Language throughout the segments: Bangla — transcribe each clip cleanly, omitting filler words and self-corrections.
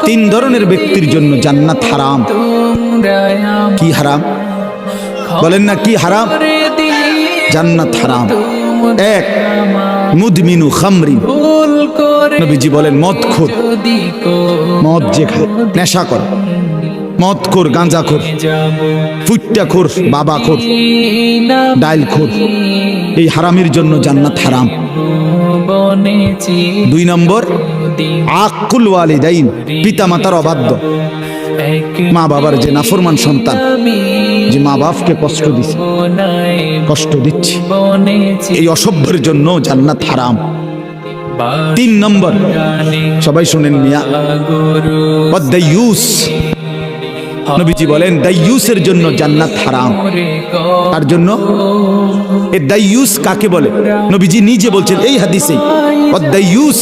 তিন ধরনের ব্যক্তির জন্য জান্নাত হারাম। কি হারাম বলেন না, কি হারাম? জান্নাত হারাম। এক, মুদমিনু খামরিন, নবীজি বলেন মদখোর, মদ যে খায়, নেশাখোর, মদখোর, গাঁজাখোর, ফুট্টাখোর, বাবাখোর, ডাইলখোর, এই হারামের জন্য জান্নাত হারাম। দুই নম্বর, আকুল ওয়ালিদাইন, পিতা মাতার অবাধ্য, মা বাবার যে নাফরমান সন্তান, যে মা বাপকে কষ্ট দিচ্ছে, কষ্ট দিচ্ছে, এই অসভ্যের জন্য জান্নাত হারাম। তিন নম্বর, সবাই শুনেন মিয়া, দাইয়ুস, নবীজি বলেন দাইয়ুসের জন্য জান্নাত হারাম। তার জন্য এই দাইয়ুস কাকে বলে? নবীজি নিজে বলছেন এই হাদিসে, দাইয়ুস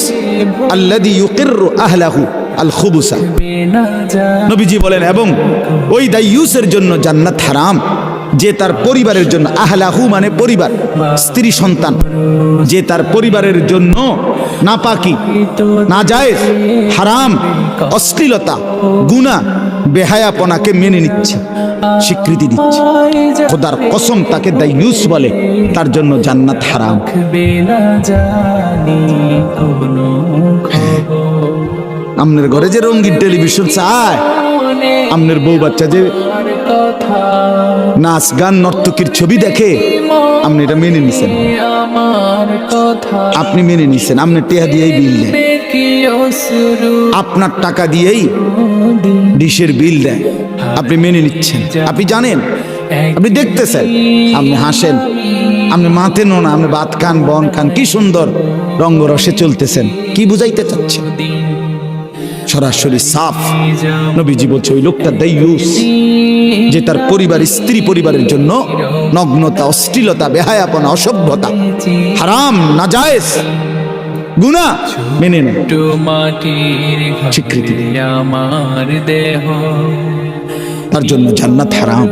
আল্লাযী ইউকিররু আহলাহু আল খুবুসা, নবীজি বলেন এবং ওই দাইয়ুসের জন্য জান্নাত হারাম যে তার পরিবারের জন্য, আহলাহু মানে পরিবার, স্ত্রী সন্তান, যে তার পরিবারের জন্য নাপাকি, নাজায়েজ, হারাম, অশ্লীলতা, গুনাহ, বেহায়াপনাকে মেনে নিচ্ছে, স্বীকৃতি দিচ্ছে, খোদার কসম তাকে দাইয়ুস বলে, তার জন্য জান্নাত হারাম। আপনার ঘরে যে রঙিন টেলিভিশন চায়, আপনার বউ বাচ্চা যে নাচ গান নর্তকীর ছবি দেখে, আপনি এটা মেনে নিছেন, আপনি মেনে নিছেন, আপনি টেহা দিয়েই বিল দেন, আপনার টাকা দিয়েই ডিশের বিল দেয়, আপনি মেনে নিচ্ছেন, আপনি জানেন, আপনি দেখতেছেন, আপনি হাসেন, আপনি মাথেন না, আপনি ভাত খান, বন খান, কি সুন্দর রঙ্গরসে চলতেছেন, কি বুঝাইতে চাচ্ছেন? সরাসরি সাফ নবীজি বলছে ওই লোকটা দাইয়ুস, যে তার পরিবার, স্ত্রী পরিবারের জন্য নগ্নতা, অশ্লীলতা, বেহায়াপনা, অসভ্যতা, হারাম, নাজায়েজ, গুনাহ মেনে নেয়, স্বীকৃতি দেয়, তার জন্য জান্নাত হারাম।